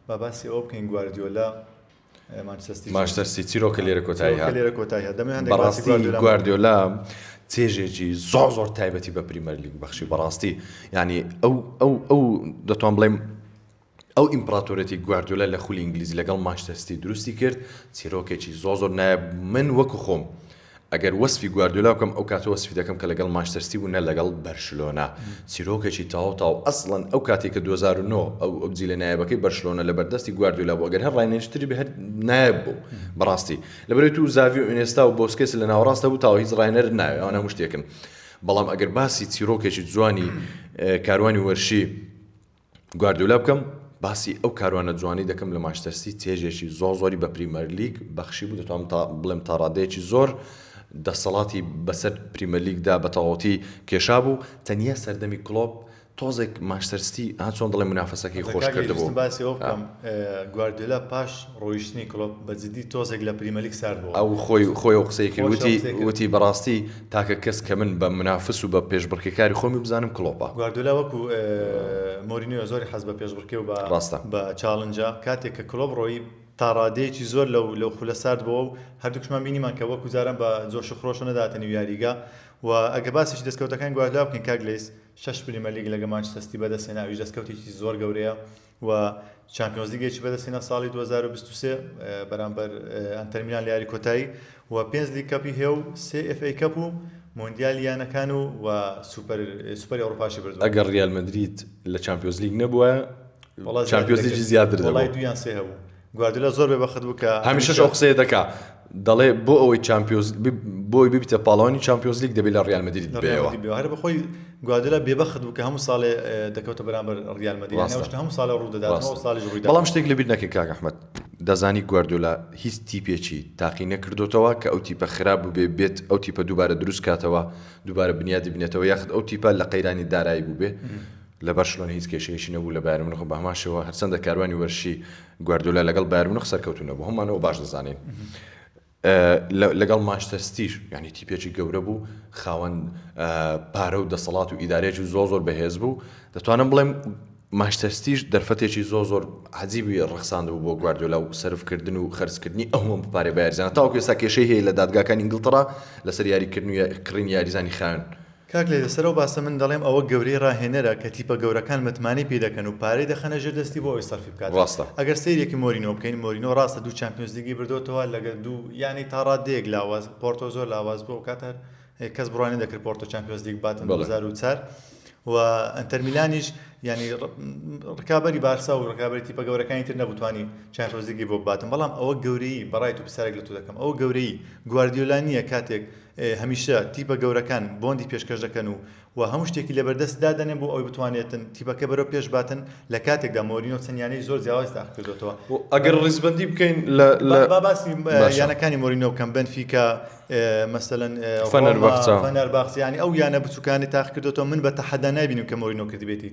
باباسی ئەو بکەین گواردیۆلا مانچستەر سیتی چیرۆکە لێرە کۆتایی بەڕاستی گواردیۆلا چێژێکی زۆر تایبەتی بە پریمەر لیگ بەخشی بەڕاستی یعنی ئەو دەتوان بڵێم ئەو ئیمپراتۆرەتی گواردیۆلا لە خولی ئینگلیزی لەگەڵ مانچستەر سیتی دروستی کرد چیرۆکێکی زۆر نایە من وەکو خۆم ئەگەر وەسفی گواردیۆلا بکەم ئەو کاتە وەسفی دەکەم کە لەگەڵ مانچستەر سیتی بوونە لەگەڵ بەرشلۆنا چیرۆکێکی تاو ئەسڵەن ئەو کاتێک کە 2009 ئەو جیلە نایبەکەی بەرشلۆنا لە بەردەستی گواردیۆلا بوو ئەگەر هەر ڕاینێشتری بە هەر نایب بوو بەڕاستی لەبەرەوەی تو زاوی و ئینێستا و بۆسکێس لە ناوەڕاستە بوو تاوە هیچ ڕاینەر نایە ئەوە هەموو شتێکن بەڵام ئەگەر باسی چیرۆکێکی جوانی کاروانی وەرشی گواردیۆلا بکەم باسی ئەو کاروانە جوانی دەکەم لە مانچستەر سیتی چێژێکی زۆری بە پریمەر لیگ بەخشی بوو دەتوانم بڵێم تا ڕادەیەکی زۆر دەسەڵاتی بەسەر پریمەر لیگدا بە تەواوەتی کێشا بوو تەنیا سەردەمی کلۆب تۆزێک مانچستەر سیتی چۆن دڵێ منافەسەکەی خۆش کردبوو باسی ئەو بکەم گواردیۆلا پاش ڕۆیشتنی کلۆب بەجددی تۆزێک لە پریمەر لیگ سارد بوو ئەو خۆی ئەو قسەی کرد وتی بەڕاستی تاکە کەس کە من بە منافس و بە پێشبڕکێکاری خۆمی بزانم کلۆپە گواردیۆلا وەکو مۆرینیۆ زۆری حەز بە پێشبڕکێ و بە چاڵنجە کاتێک کە کلۆب ڕۆیی تا ڕادەیەکی زۆر لەو خولە سارد بووە و هەردووکشمان بینیمان کە وەکو جاران بە جۆش و خڕۆش نەداتنی یاریگا و ئەگە باسیش دەستکەوتەکان گواردیۆلا بکەین کاک لەیس 6 پریمەر لیگ لەگە مانچستەر سیتی بەدەستهێنا ئەویش دەستکەوتێکی زۆر گەورەیە و چامپیۆنز لیگێکی بەدەستهێنا ساڵی 2023 بەرامبەر ئەنتەر میلان لە یاری کۆتایی و 5 لیگ کەپی هەیە و 3 FA کەپ و مۆندیالیانەکان و سوپەری ئەوروپاشی بردووە ئەگەر ریال مەدرید لە چامپیۆنز لیگ نەبووە چامپیۆنز لیگی زیاتر دەبوو وڵای دویان سێ هەبوو گواردیۆلا زۆر بێبەخت بوو کە هەمیشەش ئەو قسەیە دەکا دەڵێ بۆ ئەوەی چامپیۆنز بۆی ببیتە پاڵەوانی چامپیۆنز لیگ دەبێت لە ریال مەدرید بێەوە هەر بەخۆی گواردیۆلا بێبەخت بوو کە هەموو ساڵێ دەکەوتە بەرامبەر ریال مەدرید هەموو ساڵە ڕوودەداتەوە ساڵی ڕوویدا بەڵام شتێک لەبیر نەکەی کاک ئەحمەد دەزانی گواردیۆلا هیچ تیپێکی تاقی نەکردوتەوە کە ئەو تیپە خراپ بوو بێت ئەو تیپە دووبارە دروست کاتەوە دووبارە بنیادی بنێتەوە یاخد ئەو تیپە لە قەیرانی دارایی بوو بێ لە بەرشلۆنە هیچ کێشەیەکی نەبوو لە بایر مونیخ بە هەماشەوە هەرچەندە کاروانی وەرشی گواردیۆلا لەگەڵ بایر مونیخ سەرکەوتو نەبوو هەمانەوە باش دەزانین لەگەڵ مانچستەر سیتیش یعنی تیپێکی گەورە بوو خاوەن پارە و دەسەڵات و ئیدارێکی زۆر بەهێز بوو دەتوانم بڵێم مانچستەر سیتیش دەرفەتێکی زۆر عەجیبی ڕەخساند بوو بۆ گواردیۆلا و سەرفکردن و خەرجکردنی ئەوەم پارێ بەیارزانە تاوەکو ئێستا کێشەی هەیە لە دادگاکانی ئینگلتەرا لەسەر یاریکردن و کڕین یاریزانی خاوێن کاک لێ لەسەرەوە باسە من دەڵێم ئەوە گەورەی ڕاهێنەرە کە تیپە گەورەکان متمانەی پێ دەکەن و پارەی دەخەنە ژێر دەستی بۆ ئەوی سەرفی بکات ڕاستە ئەگەر سەیرێکی مۆرینۆ بکەین مۆرینۆ ڕاستە دوو چامپیۆنز لیگی بردوتەوە لەگە دوو یعنی تا ڕادەیەک لاواز پۆرتۆ زۆر لاواز بوو کاتەر کەس بڕوانێ دەکرد پۆرتۆ چامپیۆنز لیگ باتن 2004 و ئەنتەر میلانیش ینی ڕکابەری بارسا و ڕکابەری تیپە گەورەکانی تر نەبوتوانی چامپیۆنز لیگی بۆ باتن بەڵام ئەوە گەورەی بەڕای تو پرسیارێک لە تو دەکەم ئەوە گەورەی گواردیۆلا نییە کاتێک هەمیشە تیپە گەورەکان بۆندی پێشکەش دەکەن و هەموو شتێکی لە بەردەست دادەنێن بۆ ئەوی بتوانێتن تیپەکە بەرەو پێش باتن لە کاتێکدا مۆرینۆ چەندیانەی زۆر جیاواز تاق کردوتەوە ئەگەر ڕیزبەندی بکەین لە باسی یانەکانی مۆرینۆ بکەم بەنفیکا مەسەلەن فەنەرباخچە ینی ئەو یانە بچووکانی تاق کردوتەوە من بە تەحەدا نابینم کە مۆرینۆ کردبێتی